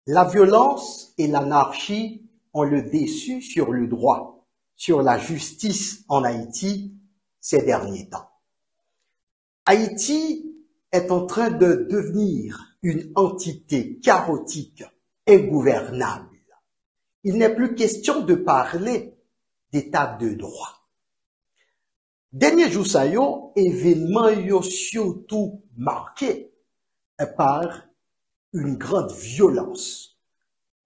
La violence et l'anarchie ont le dessus sur le droit, sur la justice en Haïti ces derniers temps. Haïti est en train de devenir une entité chaotique, ingouvernable. Il n'est plus question de parler d'état de droit. Dernier jour ça yo, événement yo surtout marqué par une grande violence.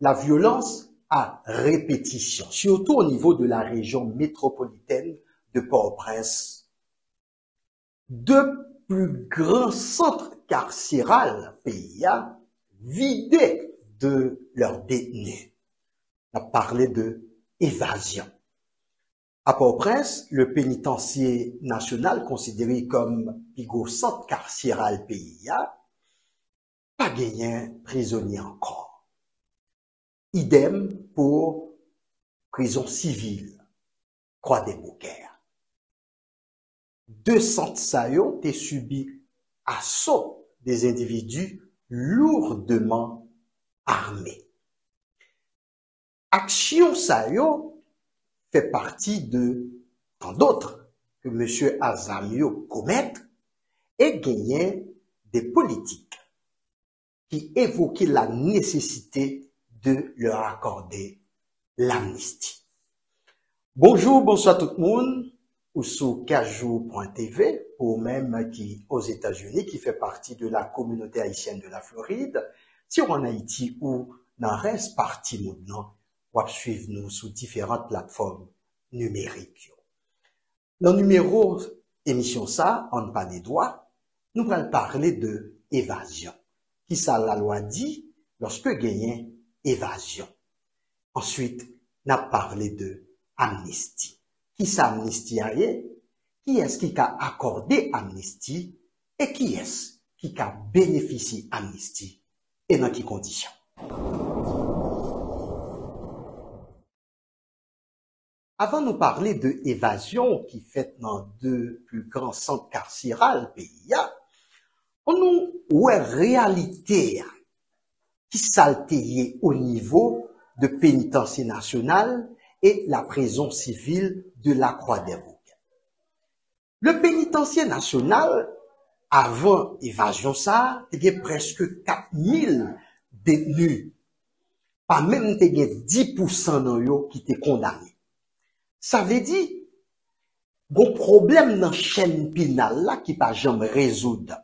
La violence à répétition, surtout au niveau de la région métropolitaine de Port-au-Prince. Deux plus grands centres carcérales pays vidés de leurs détenus. On a parlé de évasion. À Port-au-Prince, le pénitencier national considéré comme le gros centre carcéral pays pas gagné prisonnier encore. Idem pour prison civile, Croix-des-Beaucaires. Deux centres saillants ont subi assaut des individus lourdement armés. Action saillant fait partie de tant d'autres que M. Azamio commet et gagnait des politiques qui évoquaient la nécessité de leur accorder l'amnistie. Bonjour, bonsoir tout le monde, ou sur Kajou.tv, pour même qui aux États-Unis, qui fait partie de la communauté haïtienne de la Floride, si on en Haïti ou dans reste partie maintenant, ou suivre nous sur différentes plateformes numériques. Dans le numéro émission ça, on pas des droits, nous allons parler de évasion. Qui ça la loi dit lorsque gagne évasion. Ensuite, n'a parlé de amnistie. Qui ça amnistie a qui est-ce qui a accordé amnistie et qui est-ce qui a bénéficié amnistie et dans quelles conditions. Avant de nous parler de évasion qui fait dans deux plus grands centres carcérales pays, on nous ouais réalité qui s'altérie au niveau de pénitencier national et la prison civile de la Croix-des-Beaucaires. Le pénitencier national, avant évasion ça, il y a presque 4000 détenus. Pas même il y a 10% dans eux qui étaient condamnés. Ça veut dire, bon problème dans la chaîne pénale là qui pas jamais résoudre.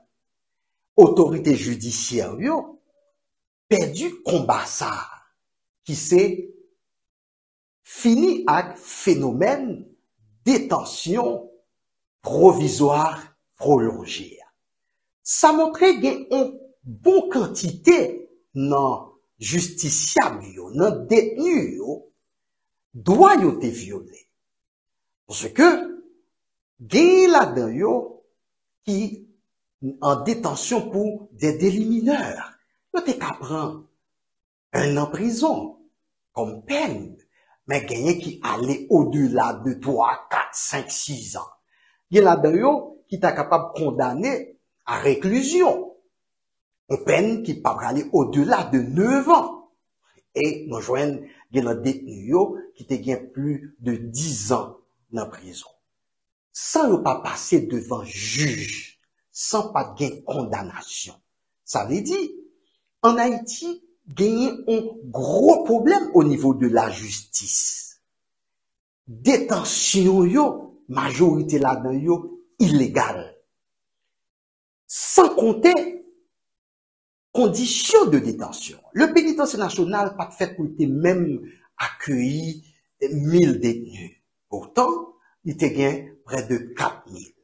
Autorité judiciaire yo perdu combat ça qui c'est fini avec phénomène détention provisoire prolongée. Ça montrait qu'il y a une bonne quantité non justiciable yo, non détenu yo doit yo te violé. Parce que gagne là-dedans yo qui en détention pour des délits mineurs. Yo te ka prendre 1 an en prison comme peine, mais gagné qui allait au-delà de 3, 4, 5, 6 ans. Il y a là-dedans qui t'a capable de condamner à réclusion. Une peine qui peut aller au-delà de 9 ans. Et nous joignons des détenus qui te gagnent plus de 10 ans en prison. Sans ne pas passer devant juge, sans pas de condamnation. Ça veut dire, en Haïti, gagner un gros problème au niveau de la justice. Détention yo, majorité là-dedans yo, illégale. Sans compter conditions de détention. Le pénitencier national pas fait pour même accueillir 1000 détenus. Pourtant, il était gain près de 4000.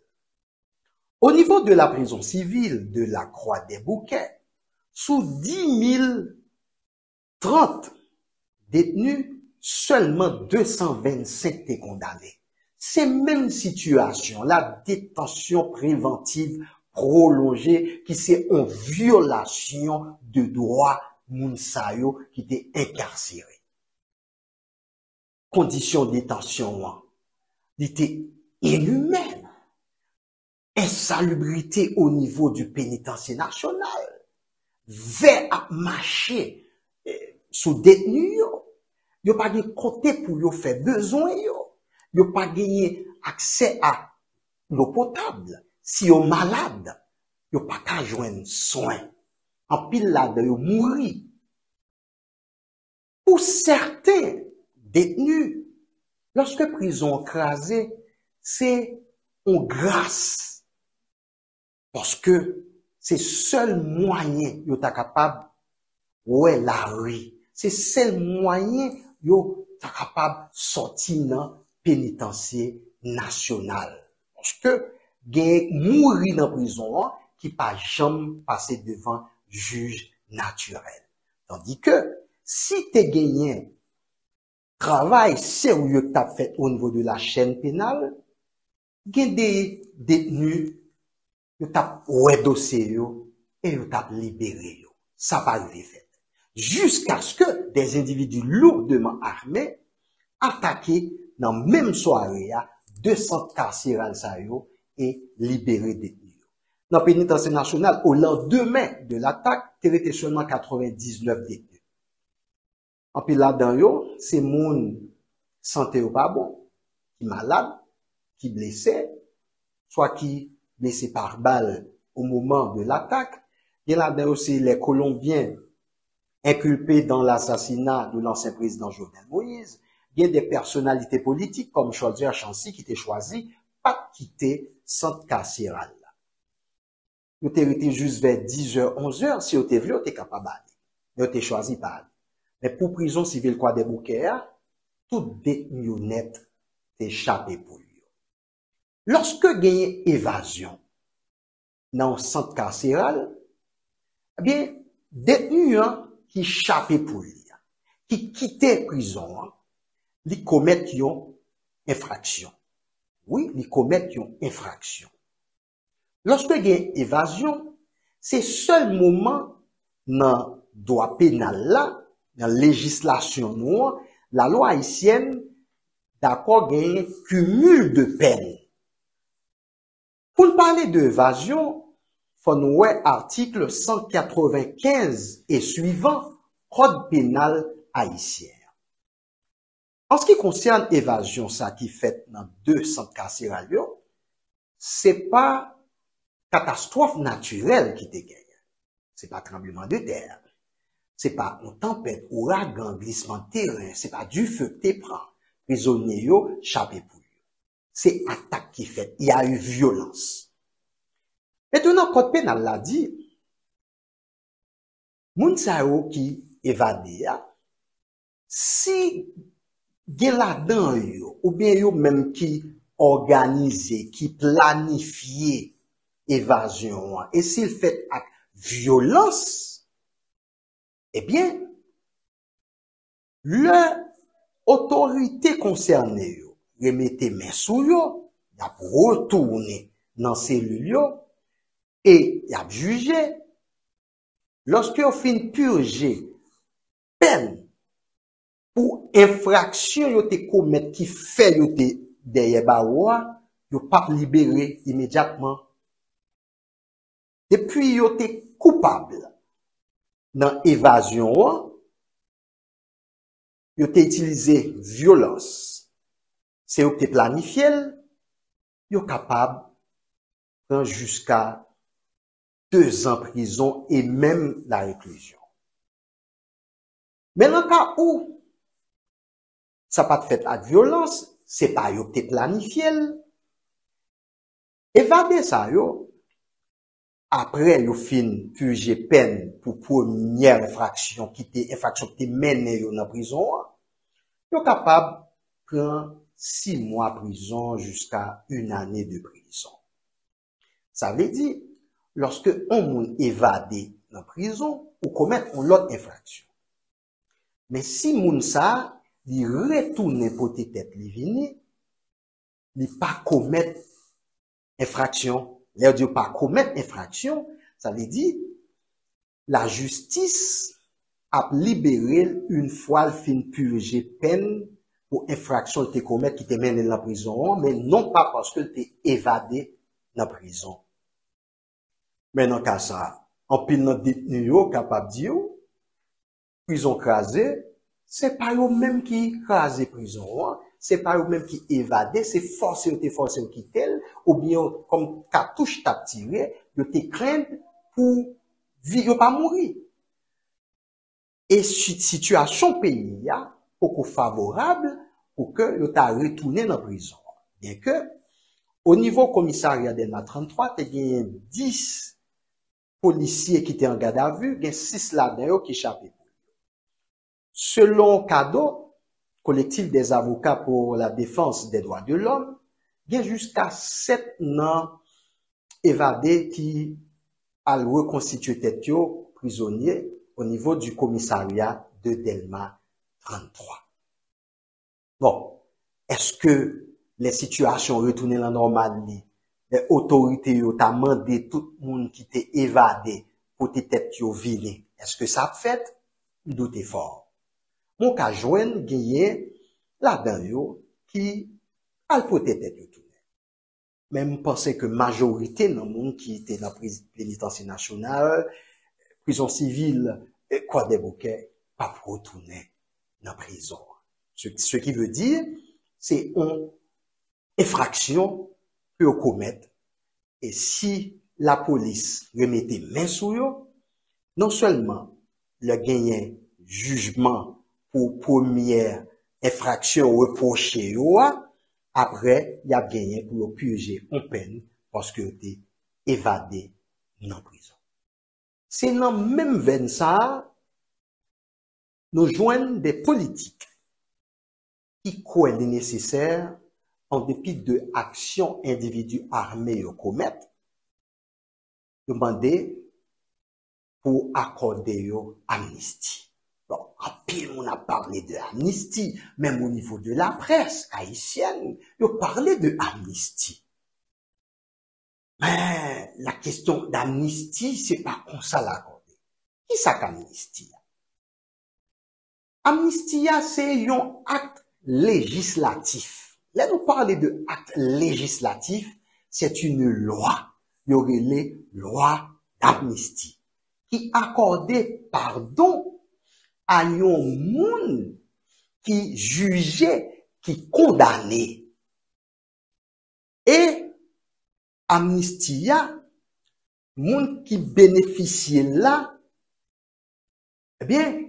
Au niveau de la prison civile de la Croix-des-Beaucaires, sous 10 030 détenus, seulement 225 étaient condamnés. C'est même situation, la détention préventive prolongée, qui c'est une violation de droits mounsayo qui était incarcéré. Conditions de détention, était inhumaine. Insalubrité au niveau du pénitencier national. Vers à marcher sous détenu yo pas de côté pour yo faire besoin yo pas gagné accès à l'eau potable. Si yo malade, yo pas qu'à joindre soin. En pile là yo mouri. Pour certains détenus, lorsque prison crasée, c'est une grâce. Parce que c'est seul moyen yo ta capable ouais la rue. C'est seul moyen yo ta capable sortir dans pénitencier national. Parce que gen mourir dans prison qui pas jamais passer devant juge naturel. Tandis que si tu gagné travail sérieux que tu as fait au niveau de la chaîne pénale, gen des détenus yo t'a ouais dossier yo et yo t'a libéré yo. Ça pas arrivé fait. Jusqu'à ce que des individus lourdement armés attaquent dans même soirée 200 carcérales ça yo et libéré détenus. Dans le pénitencier national, au lendemain de l'attaque, il était seulement 99 détenus. En puis là-dedans yo, c'est moun santé ou pas bon, qui malade, qui blessé, soit qui blessé par balle au moment de l'attaque. Il y a là aussi les Colombiens inculpés dans l'assassinat de l'ancien président Jovenel Moïse. Il y a des personnalités politiques comme Chaudière Chancy qui étaient choisis pas quitter centre carcéral. Vous été juste vers 10h, 11h, si vous voulu, vous êtes capable d'aller. Vous êtes choisi pas aller. Mais pour prison civile quoi des bouquets, tout détenu net échappé pour lui. Lorsque gagne évasion dans le centre carcéral, eh bien, détenu qui échappé pour lui, qui quittait prison, ils commettent une infraction. Oui, ils commettent une infraction. Lorsque gagne évasion, c'est seul moment dans droit pénal là, dans législation noire, la loi haïtienne d'accord gagne cumul de peine. Pour parler d'évasion, faut nous voir article 195 et suivant Code pénal haïtien. En ce qui concerne évasion, ça qui fait dans 2 centres carcérales, c'est pas catastrophe naturelle qui te gagne. C'est pas tremblement de terre. C'est pas une tempête, ouragan, glissement de terrain. C'est pas du feu que tu prends. Prisonniers yo, chapé pour eux. C'est attaque qui fait. Il y a eu violence. Maintenant, Code pénal l'a dit, moun sa yo qui évadé, si gen là-dedans yo, ou bien yo même qui organisé, qui planifié évasion, et s'il fait avec violence, eh bien, l'autorité concernée yo, remettez main sou yo, y a retourné dans cellule yo, et y a jugé, lorsque yo fin purger peine pour infraction yo te commettre qui fait yo te derrière baroua, yo pas libéré immédiatement. Depuis yo te coupable dans évasion, yo te utilisé violence. C'est yo te planifié, yo capable prendre jusqu'à 2 ans prison et même la réclusion. Mais dans le cas où ça pas fait avec violence, c'est pas yo te planifié. Évader ça yo, après yo fin purger peine pour première infraction qui était infraction qui mené yo dans prison, yo capable prendre 6 mois prison jusqu'à 1 année de prison. Ça veut dire lorsque on moun évadé dans prison ou commettre une autre infraction. Mais si moun ça li retourne pour tête li vini, li pas commettre infraction, l'air de pas commettre infraction, ça veut dire la justice a libéré une fois le fin purger peine pour infraction te commettre qui te mène dans la prison, mais non pas parce que t'es évadé dans la prison. Mais dans cas ça, en pile notre détenu yo capable dire prison crasée, c'est pas eux-mêmes qui crasé prison, hein. C'est pas eux-mêmes qui évadé, c'est forcé ou quitter, ou bien comme cartouche t'a tiré, de te craindre pour vivre pas mourir. Et situation pays ya beaucoup favorable pour que yo t'a retourné dans prison. Bien que au niveau commissariat d'Elma 33, il y a 10 policiers qui étaient en garde à vue, il y a 6 là-dedans qui échappent. Selon CADO, collectif des avocats pour la défense des droits de l'homme, il y a jusqu'à 7 ans évadés qui a reconstitué tête prisonniers au niveau du commissariat de Delma 33. Bon, est-ce que les situations retournées à la normalité, les autorités ont demandé tout le monde qui était évadé pour te tête vilé? Est-ce que ça a fait? Doute fort. Mon cas joindre gagné là-dedans yo qui a peut-être tête tourné. Même penser que majorité dans monde qui était dans la pénitentiaire nationale, prison civile, quoi des bouquets, pas pour retourner dans la prison. Ce qui veut dire, c'est une infraction que vous commettez. Et si la police remettait main sur eux, non seulement le gagner jugement pour première infraction reprochée, après, il a gagné pour le purger en peine parce que était évadé dans la prison. C'est dans le même veine ça, nous joignons des politiques qui croient nécessaire en dépit de actions individuelles armées au commettre, demander pour accorder amnistie. Bon, en pile, on a parlé de amnistie, même au niveau de la presse haïtienne, on parlait de amnistie. Mais la question d'amnistie, c'est pas comme ça l'accorder. Qui ça qu'amnistie? Amnistie, c'est un acte législatif. Là, nous parlons de acte législatif, c'est une loi. Il y aurait les lois d'amnistie qui accordait pardon à un monde qui jugeait, qui condamnait. Et amnistia, monde qui bénéficiait là, eh bien,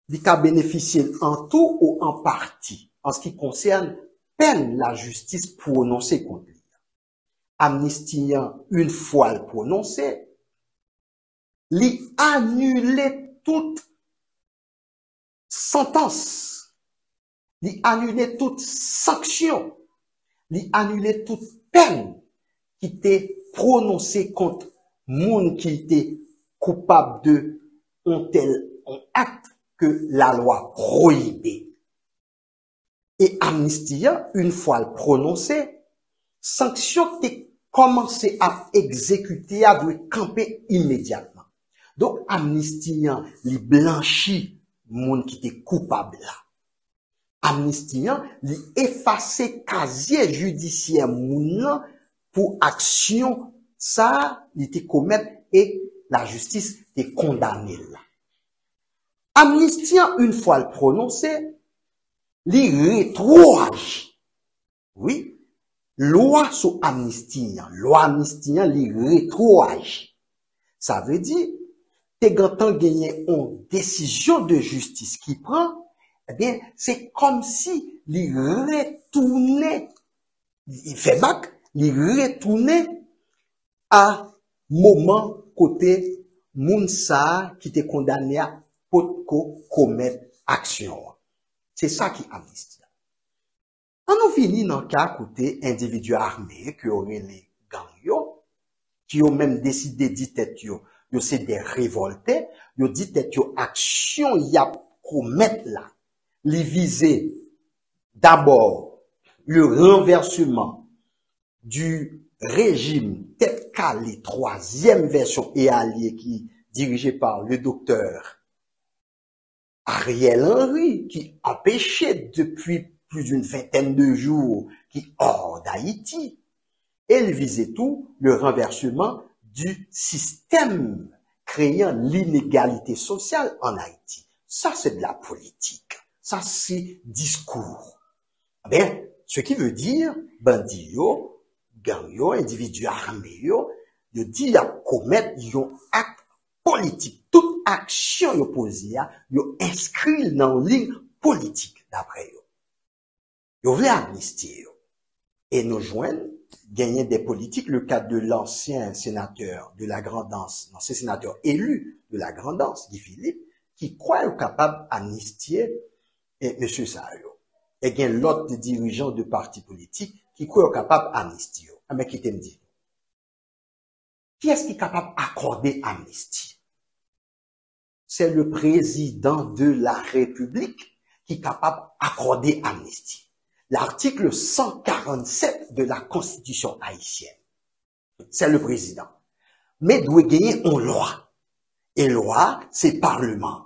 il a bénéficié en tout ou en partie, en ce qui concerne peine la justice prononcée contre lui. Amnistia, une fois le prononcé, lui annulait toute sentence, lui annulait toute sanction, lui annulait toute peine qui était prononcée contre monde qui était coupable de un tel acte que la loi prohibait. Et amnistia, une fois le prononcé, sanction qui commencé à exécuter, à doit camper immédiatement. Donc, amnistia, li blanchit monde qui était coupable là. Amnistia, li effacer casier judiciaire moun pour action ça, il était commettre et la justice est condamnée là. Amnistia, une fois le prononcé, li rétroage. Oui, loi sur amnistie, loi amnistie, li rétroage. Ça veut dire, t'es gantan gagné une décision de justice qui prend, eh bien, c'est comme si li retournait, il fait bac, li retournait à moment côté Mounsa qui était condamné à commettre action. C'est ça qui amnistie. On nous finit dans le cas côté individu armé qui auraient les gangs qui ont même décidé de dire tête yo c'est des révoltés, yo dit tête yo action y a commettre là. Les viser d'abord le renversement du régime tête calé troisième version et allié qui dirigé par le docteur Ariel Henry qui empêchait depuis plus d'une vingtaine de jours qui hors d'Haïti. Elle visait tout le renversement du système créant l'inégalité sociale en Haïti. Ça, c'est de la politique. Ça, c'est discours. Ben, ce qui veut dire, bandit yo, gang yo, individu armé yo dit à commettre yon acte politique. Toute action yo posé, yo inscrit dans ligne politique d'après yo. Yo vle amnistier yo. Et nous joignent gagner des politiques, le cas de l'ancien sénateur de la Grand'Anse, l'ancien sénateur élu de la Grand'Anse, Guy Philippe, qui croit capable d'amnistier M. Sayo. Et il y a l'autre dirigeant de parti politique qui croit capable d'amnistier. Mais qui t'aime dit? Qui est-ce qui est capable d'accorder amnistie? C'est le président de la République qui est capable d'accorder amnistie. L'article 147 de la Constitution haïtienne. C'est le président. Mais doit gagner une loi. Et loi, c'est le Parlement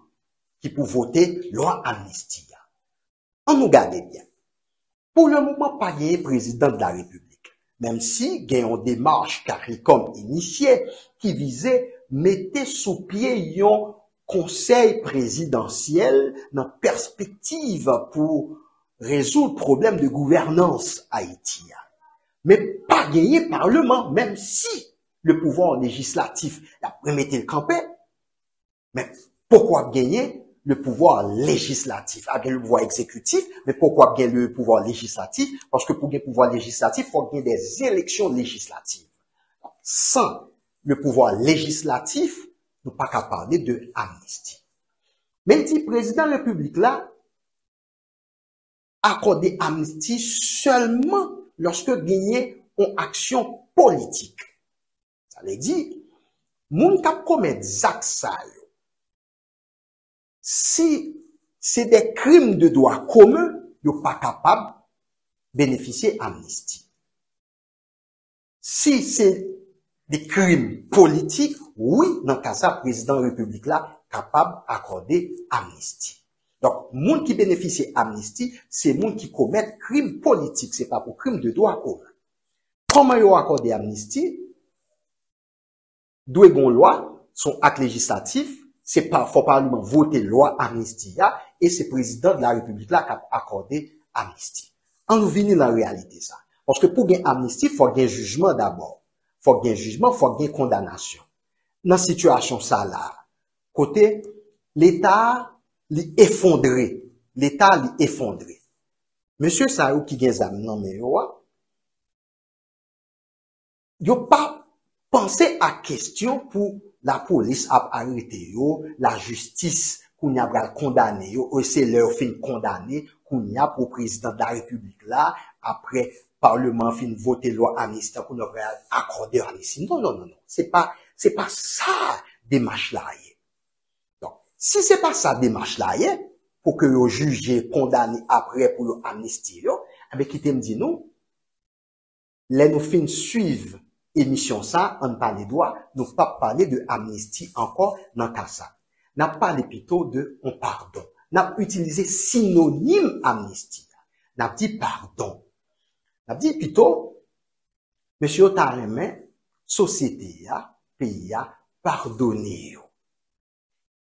qui peut voter loi amnistie. On nous garde bien. Pour le moment, pas gagné président de la République. Même si gagne une démarche CARICOM initiée qui visait mettre sous pied un conseil présidentiel dans perspective pour résoudre le problème de gouvernance haïtienne. Mais pas gagner parlement, même si le pouvoir législatif a permis le camper. Mais pourquoi gagner le pouvoir législatif? Avec le pouvoir exécutif, mais pourquoi gagner le pouvoir législatif? Parce que pour gagner le pouvoir législatif, il faut gagner des élections législatives. Sans le pouvoir législatif, nous ne pouvons pas parler de amnistie. Mais le président de la République là, accorder amnistie seulement lorsque gagner une action politique. Ça veut dire, moun k'ap commettre zak sa yo, si c'est des crimes de droit commun, yo pas capable bénéficier amnistie. Si c'est des crimes politiques, oui, dans le cas ça, président de la République là, capable d'accorder amnistie. Donc, moun qui bénéficie amnistie, c'est moun qui commet crime politique, c'est pas pour crime de droit commun. Comment yo accorder amnistie? Doué gon loi, son acte législatif, c'est pas, faut parlement voter loi amnistie, et c'est président de la République là qui a accordé amnistie. En nous venir dans la réalité ça. Parce que pour gagner amnistie, faut gagner jugement d'abord. Faut gagner jugement, faut gagner condamnation. Dans situation ça là, côté, l'État, l'effondré. L'État l'effondré. Monsieur Sayo qui gagne zam nan men yo pas pensé à question pour la police à arrêter yo, la justice qu'on y a pral condamné yo, ou c'est leur fin condamné qu'on y a pour président de la République là, après parlement fin voter loi amnistie qu'on a accorder amnistie. Non, non, non, non. C'est pas ça démarche là. Donc, si c'est pas ça démarche là, pour que le juge condamné après pour l'amnistie, avec qui t'aime dit nous, les nous fin suivre émission ça, on parle de droit, nous pas parler de amnistie encore dans cas ça. N'a parlé plutôt de on pardon. N'a utilisé synonyme amnistie. N'a dit pardon. N'a dit plutôt, monsieur Taremé, société pays pardonner.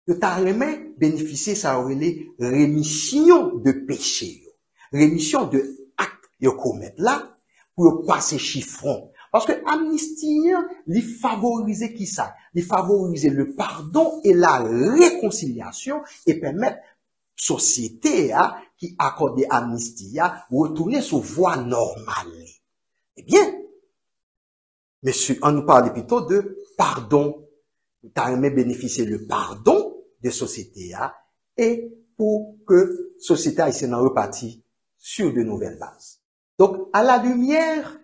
Le Taremé bénéficier ça aurait les rémission de péché, rémission de actes yo commettre là pour passer chiffron. Parce que amnistie, il favorise qui ça? Il favorise le pardon et la réconciliation et permettre société qui accorde amnistie retourner sur voie normale. Eh bien, monsieur, on nous parle plutôt de pardon. Tu as aimé bénéficier le pardon de société et pour que société haïtienne repartit sur de nouvelles bases. Donc, à la lumière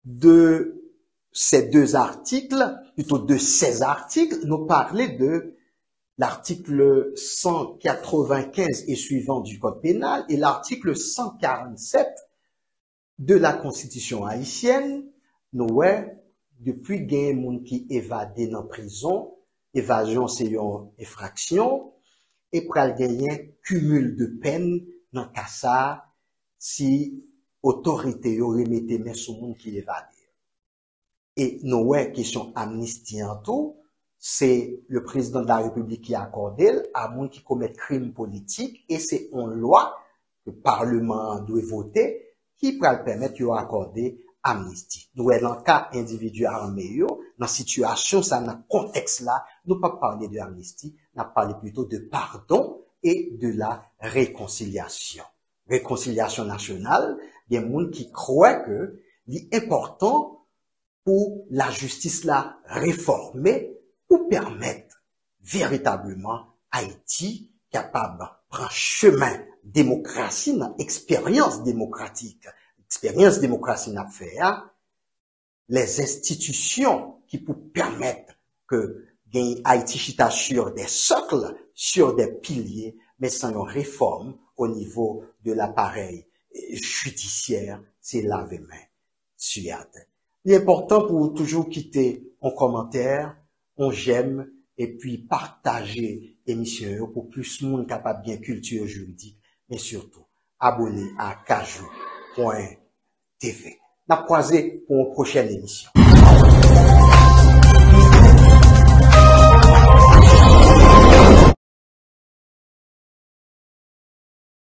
de ces deux articles, plutôt de ces articles, nous parler de l'article 195 et suivant du Code pénal et l'article 147 de la Constitution haïtienne. Nous, depuis gen moun qui évade dans prison, évasion c'est une infraction, et pral gagner cumul de peine dans cas si autorité yo remette mais sou moun qui évade. Et nous, question amnistie en tout, c'est le président de la République qui a accordé à moun qui commettent crime politique et c'est une loi que le Parlement doit voter qui pourra permettre de accorder amnistie. Nous, dans le cas individu armé, dans la situation, ça, dans le contexte là, nous ne pas parler de amnistie, nous parler plutôt de pardon et de la réconciliation. Réconciliation nationale, il y a des gens qui croient que l'important pour la justice là réformer pour permettre véritablement Haïti capable de prendre chemin démocratie dans expérience démocratique. Expérience démocratie n'a fait les institutions qui pour permettre que Haïti chita sur des socles, sur des piliers, mais sans une réforme au niveau de l'appareil judiciaire, c'est laver-main suade. Il est important pour toujours quitter en commentaire, on j'aime et puis partager l'émission pour plus de monde capable bien culture juridique, mais surtout abonner à kajou.tv. N'a croisé pour une prochaine émission.